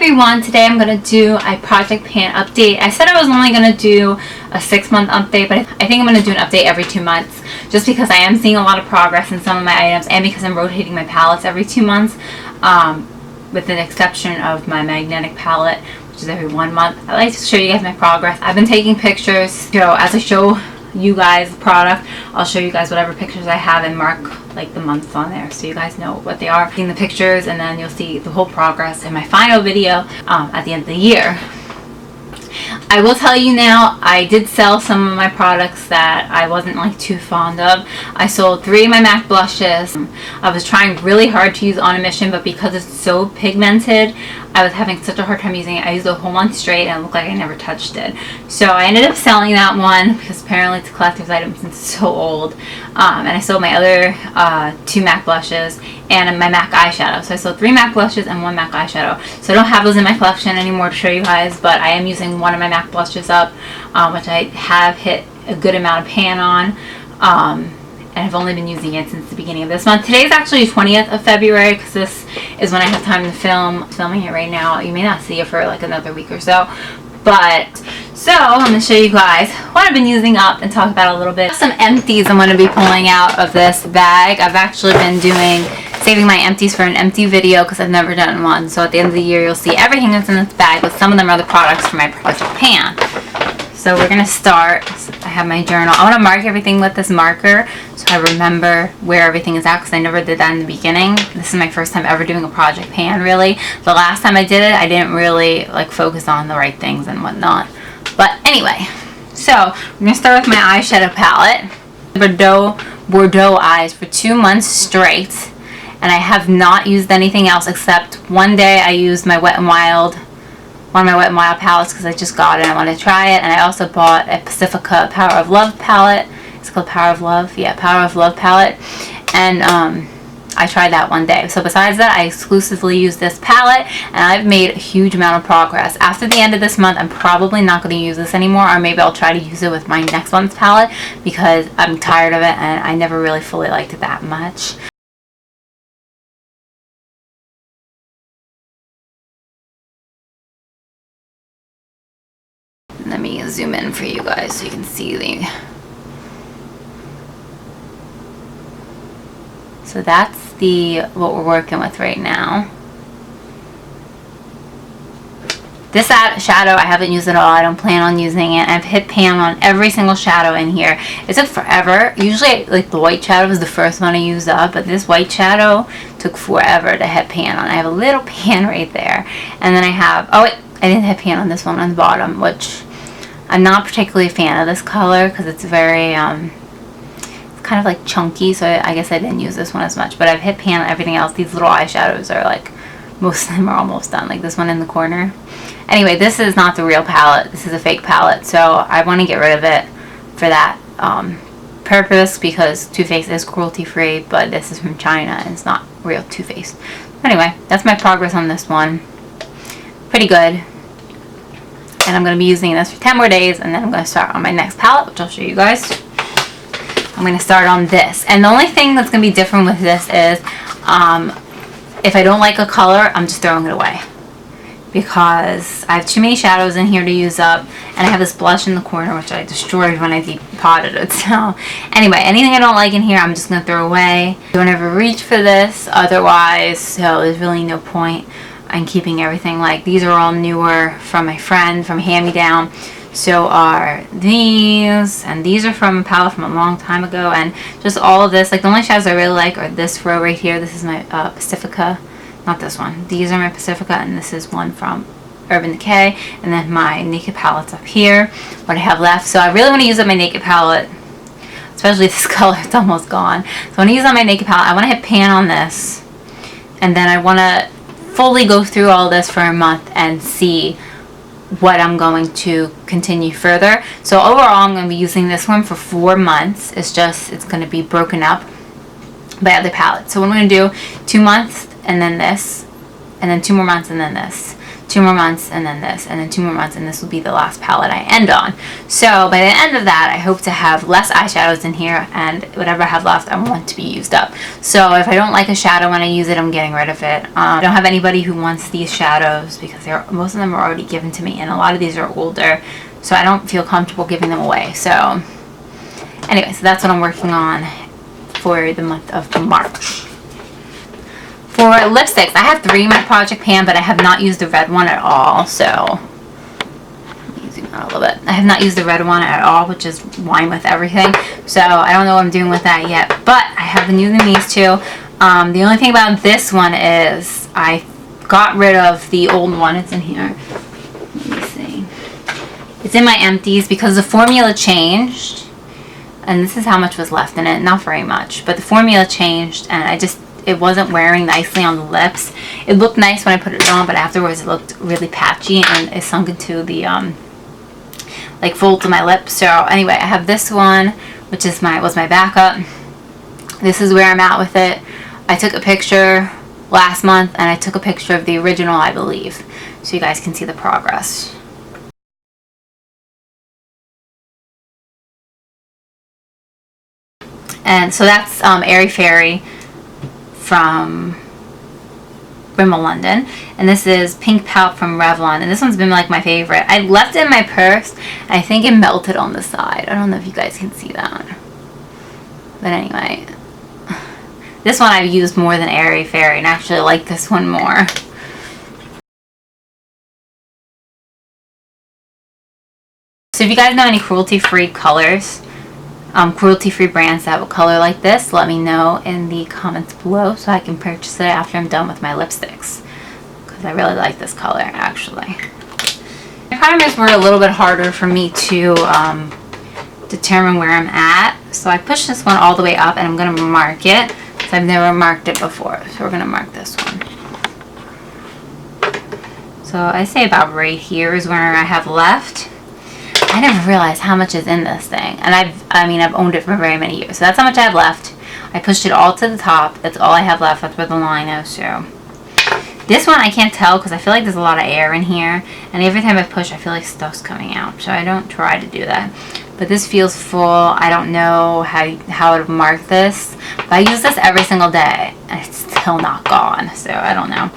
everyone, today I'm going to do a project pan update. I said I was only going to do a 6-month update, but I think I'm going to do an update every 2 months just because I am seeing a lot of progress in some of my items and because I'm rotating my palettes every 2 months, with the exception of my magnetic palette, which is every 1 month. I like to show you guys my progress. I've been taking pictures, so as I show you guys the product, I'll show you guys whatever pictures I have and mark like the months on there so you guys know what they are in the pictures, and then you'll see the whole progress in my final video at the end of the year. I will tell you now, I did sell some of my products that I wasn't like too fond of. I sold 3 of my MAC blushes. I was trying really hard to use On a Mission, but because it's so pigmented, I was having such a hard time using it. I used it a whole month straight and it looked like I never touched it. So I ended up selling that one because apparently it's a collector's item since it's so old. And I sold my other 2 MAC blushes and my MAC eyeshadow. So I sold 3 MAC blushes and 1 MAC eyeshadow. So I don't have those in my collection anymore to show you guys, but I am using one of my MAC blushes up, which I have hit a good amount of pan on. And I've only been using it since the beginning of this month. Today is actually 20th of February because this is when I have time to film. I'm filming it right now. You may not see it for like another week or so. But, so I'm going to show you guys what I've been using up and talk about a little bit. Some empties I'm going to be pulling out of this bag. I've actually been saving my empties for an empty video because I've never done one. So at the end of the year you'll see everything that's in this bag, but some of them are the products for my project pan. So we're going to start. I have my journal. I want to mark everything with this marker so I remember where everything is at because I never did that in the beginning. This is my first time ever doing a project pan, really. The last time I did it, I didn't really like focus on the right things and whatnot. But anyway, so we're going to start with my eyeshadow palette. Bordeaux eyes for 2 months straight. And I have not used anything else except one day I used my Wet n Wild, one of my Wet n Wild palettes because I just got it and I wanted to try it. And I also bought a Pacifica Power of Love palette. It's called Power of Love. Yeah, Power of Love palette. And I tried that one day. So besides that, I exclusively use this palette and I've made a huge amount of progress. After the end of this month, I'm probably not going to use this anymore, or maybe I'll try to use it with my next month's palette because I'm tired of it and I never really fully liked it that much. Let me zoom in for you guys so you can see so that's what we're working with right now. This shadow I haven't used at all. I don't plan on using it. I've hit pan on every single shadow in here. It took forever. Usually like the white shadow was the first one I used up, but this white shadow took forever to hit pan on. I have a little pan right there, and then I have, oh wait, I didn't hit pan on this one on the bottom, which I'm not particularly a fan of this color because it's very, it's kind of like chunky, so I guess I didn't use this one as much. But I've hit pan on everything else. These little eyeshadows are like, most of them are almost done, like this one in the corner. Anyway, this is not the real palette. This is a fake palette, so I want to get rid of it for that purpose because Too Faced is cruelty free, but this is from China and it's not real Too Faced. Anyway, that's my progress on this one. Pretty good. And I'm going to be using this for 10 more days, and then I'm going to start on my next palette, which I'll show you guys. I'm going to start on this. And the only thing that's going to be different with this is if I don't like a color, I'm just throwing it away. Because I have too many shadows in here to use up, and I have this blush in the corner, which I destroyed when I depotted it. So anyway, anything I don't like in here, I'm just going to throw away. Don't ever reach for this otherwise, so there's really no point. I'm keeping everything. Like these are all newer from my friend from hand-me-down. So are these, and these are from a palette from a long time ago, and just all of this. Like the only shadows I really like are this row right here. This is my Pacifica, not this one. These are my Pacifica, and this is one from Urban Decay, and then my Naked palettes up here, what I have left. So I really want to use up my Naked palette, especially this color. It's almost gone. So I want to use up my Naked palette. I want to hit pan on this, and then I want to fully go through all this for a month and see what I'm going to continue further. So overall I'm going to be using this one for 4 months. It's going to be broken up by other palettes. So what I'm going to do, 2 months and then this, and then 2 more months and then this. 2 more months, and then this, and then 2 more months, and this will be the last palette I end on. So by the end of that, I hope to have less eyeshadows in here, and whatever I have left, I want to be used up. So if I don't like a shadow when I use it, I'm getting rid of it. I don't have anybody who wants these shadows because most of them are already given to me, and a lot of these are older, so I don't feel comfortable giving them away. So anyway, so that's what I'm working on for the month of March. For lipsticks, I have 3 in my project pan, but I have not used the red one at all, so I'm using that a little bit. I have not used the red one at all, which is wine with everything, so I don't know what I'm doing with that yet, but I have been using these 2. The only thing about this one is I got rid of the old one. It's in here. Let me see. It's in my empties because the formula changed, and this is how much was left in it. Not very much, but the formula changed, and it wasn't wearing nicely on the lips. It looked nice when I put it on, but afterwards it looked really patchy and it sunk into the like folds of my lips. So anyway, I have this one, which is was my backup. This is where I'm at with it. I took a picture last month, and I took a picture of the original, I believe, so you guys can see the progress. And so that's Airy Fairy from Rimmel London, and this is Pink Pout from Revlon, and this one's been like my favorite. I left it in my purse, and I think it melted on the side. I don't know if you guys can see that, but anyway, this one I've used more than Airy Fairy, and I actually like this one more. So if you guys know any cruelty-free colors, cruelty-free brands that have a color like this, let me know in the comments below so I can purchase it after I'm done with my lipsticks, because I really like this color actually. My primers were a little bit harder for me to determine where I'm at, so I pushed this one all the way up, and I'm going to mark it because I've never marked it before, so we're going to mark this one. So I say about right here is where I have left. I never realized how much is in this thing, and I've owned it for very many years, so that's how much I have left. I pushed it all to the top. That's all I have left. That's where the line is. So this one I can't tell because I feel like there's a lot of air in here, and every time I push I feel like stuff's coming out, so I don't try to do that. But this feels full. I don't know how I would mark this, but I use this every single day and it's still not gone, so I don't know.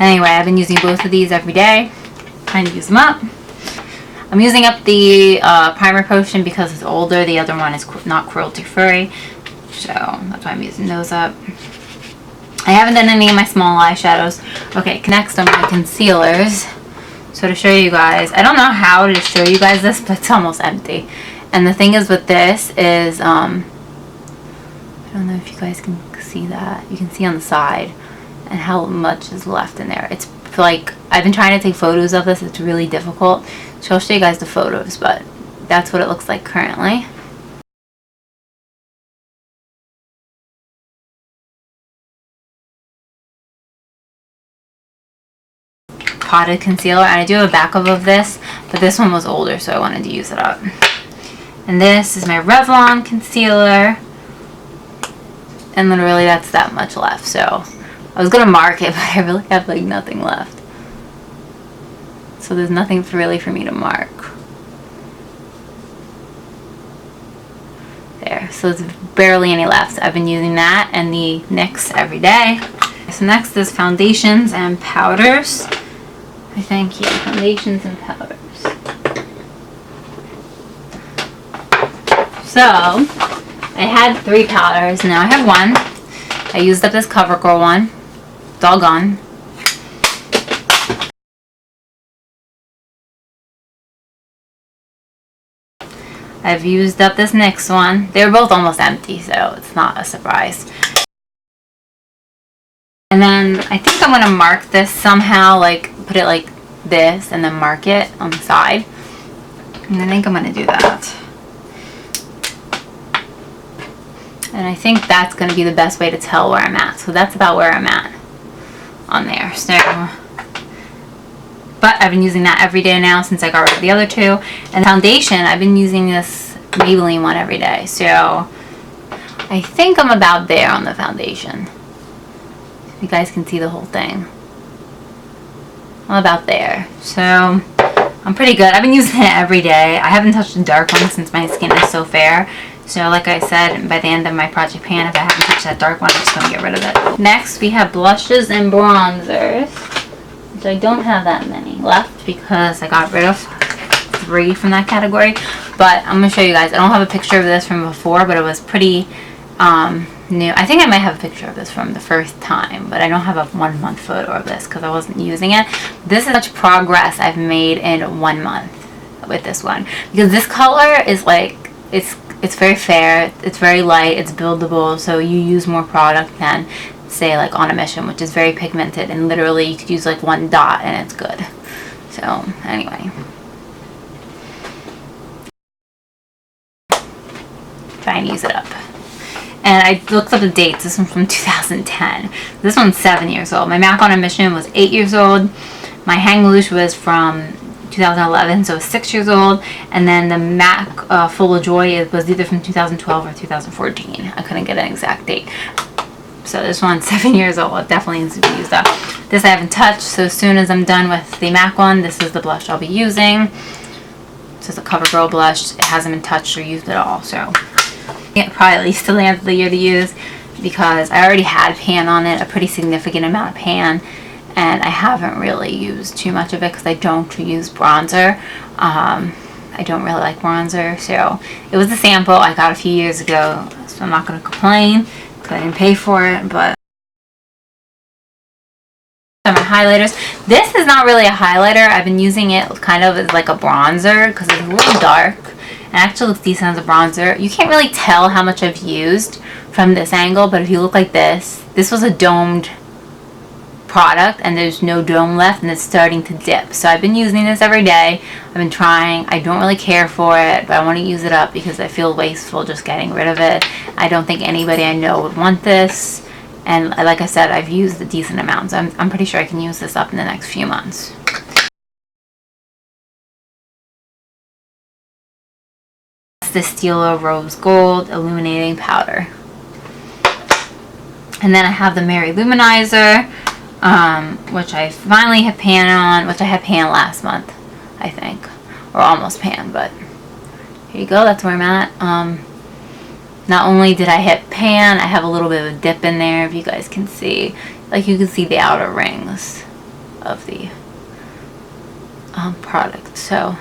Anyway, I've been using both of these every day, trying to use them up. I'm using up the primer potion because it's older. The other one is not cruelty free, so that's why I'm using those up. I haven't done any of my small eyeshadows. Okay, next on my concealers. So to show you guys, I don't know how to show you guys this, but it's almost empty. And the thing is with this is, I don't know if you guys can see that. You can see on the side and how much is left in there. It's like, I've been trying to take photos of this. It's really difficult. So I'll show you guys the photos, but that's what it looks like currently. Potted concealer, and I do have a backup of this, but this one was older, so I wanted to use it up. And this is my Revlon concealer, and literally that's that much left. So I was gonna mark it, but I really have like nothing left. So there's nothing really for me to mark. There, so there's barely any left. I've been using that and the NYX every day. So next is foundations and powders. I think, yeah, foundations and powders. So I had 3 powders, now I have 1. I used up this CoverGirl one. It's all gone. I've used up this NYX one. They were both almost empty, so it's not a surprise. And then I think I'm going to mark this somehow, like put it like this and then mark it on the side. And I think I'm going to do that. And I think that's going to be the best way to tell where I'm at. So that's about where I'm at on there. So, but I've been using that every day now since I got rid of the other 2. And foundation, I've been using this Maybelline one every day. So I think I'm about there on the foundation. You guys can see the whole thing. about there. So I'm pretty good. I've been using it every day. I haven't touched a dark one since my skin is so fair. So like I said, by the end of my project pan, if I haven't touched that dark one, I'm just going to get rid of it. Next, we have blushes and bronzers, which I don't have that many left because I got rid of 3 from that category. But I'm going to show you guys. I don't have a picture of this from before, but it was pretty new. I think I might have a picture of this from the first time, but I don't have a 1 month photo of this because I wasn't using it. This is much progress I've made in 1 month with this one, because this color is like, it's very fair, it's very light, it's buildable, so you use more product than say like on a mission, which is very pigmented, and literally you could use like 1 dot and it's good. So anyway, try and use it up. And I looked up the dates. This one's from 2010. This one's 7 years old. My MAC on a Mission was 8 years old. My Hang Loose was from 2011, so it was 6 years old. And then the MAC Full of Joy was either from 2012 or 2014. I couldn't get an exact date. So this one's 7 years old. It definitely needs to be used up. This I haven't touched, so as soon as I'm done with the MAC one, this is the blush I'll be using. This is a CoverGirl blush. It hasn't been touched or used at all, so it probably at least till the end of the year to use, because I already had pan on it, a pretty significant amount of pan, and I haven't really used too much of it because I don't use bronzer. I don't really like bronzer, so it was a sample I got a few years ago, so I'm not going to complain because I didn't pay for it. But my highlighters, this is not really a highlighter. I've been using it kind of as like a bronzer because it's a little dark. It actually looks decent as a bronzer. You can't really tell how much I've used from this angle, but if you look like this was a domed product and there's no dome left and it's starting to dip. So I've been using this every day. I've been trying. I don't really care for it, but I want to use it up because I feel wasteful just getting rid of it. I don't think anybody I know would want this. And like I said, I've used a decent amount, so I'm pretty sure I can use this up in the next few months. The Stila Rose Gold Illuminating Powder. And then I have the Mary Luminizer, which I finally have pan on, which I had pan last month, I think. Or almost pan, but here you go, that's where I'm at. Not only did I hit pan, I have a little bit of a dip in there, if you guys can see. Like you can see the outer rings of the product. So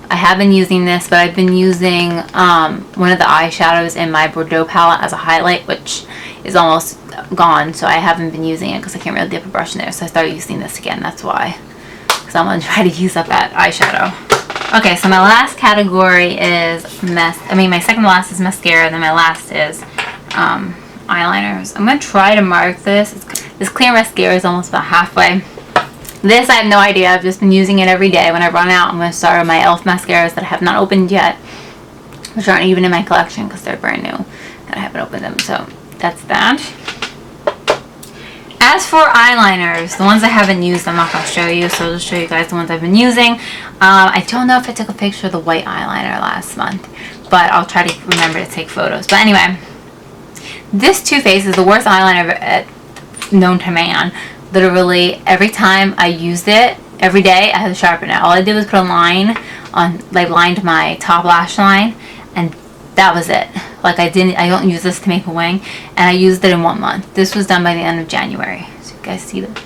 I have been using this, but I've been using one of the eyeshadows in my Bordeaux palette as a highlight, which is almost gone, so I haven't been using it because I can't really dip a brush in there, so I started using this again. That's why, because I'm going to try to use up that eyeshadow. Okay, so my last category is my second to last is mascara, and then my last is eyeliners. I'm going to try to mark this. This clear mascara is almost about halfway. This I have no idea. I've just been using it every day. When I run out, I'm going to start on my e.l.f. mascaras that I have not opened yet, which aren't even in my collection because they're brand new and I haven't opened them. So that's that. As for eyeliners, the ones I haven't used, I'm not going to show you, so I'll just show you guys the ones I've been using. I don't know if I took a picture of the white eyeliner last month, but I'll try to remember to take photos. But anyway, this Too Faced is the worst eyeliner known to man. Literally, every time I used it, every day, I had to sharpen it. All I did was put a line on, like, lined my top lash line, and that was it. Like, I don't use this to make a wing, and I used it in 1 month. This was done by the end of January. So you guys see this?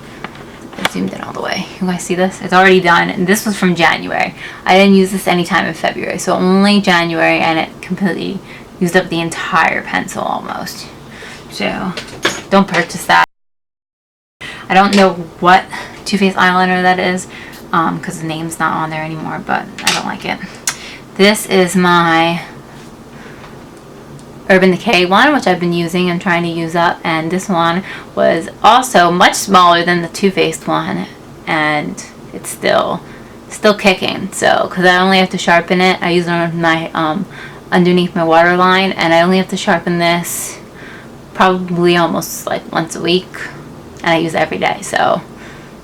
I zoomed in all the way. You guys see this? It's already done, and this was from January. I didn't use this anytime in February, so only January, and it completely used up the entire pencil almost. So, don't purchase that. I don't know what Too Faced eyeliner that is, because the name's not on there anymore, but I don't like it. This is my Urban Decay one, which I've been using and trying to use up, and this one was also much smaller than the Too Faced one, and it's still kicking. So, because I only have to sharpen it, I use it on my underneath my waterline, and I only have to sharpen this probably almost like once a week. And I use it every day, so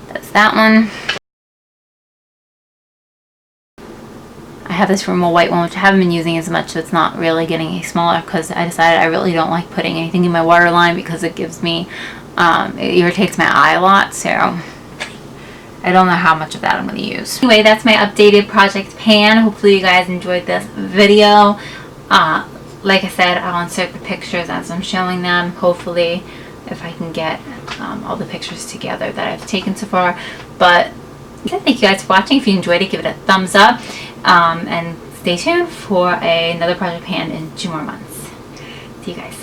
that's that one. I have this Rimmel white one, which I haven't been using as much, so it's not really getting any smaller, because I decided I really don't like putting anything in my waterline because it gives me, it irritates my eye a lot, so I don't know how much of that I'm going to use. Anyway, that's my updated project pan. Hopefully you guys enjoyed this video. Like I said, I'll insert the pictures as I'm showing them, hopefully, if I can get all the pictures together that I've taken so far. But yeah, thank you guys for watching. If you enjoyed it, give it a thumbs up, and stay tuned for another project pan in 2 more months. See you guys.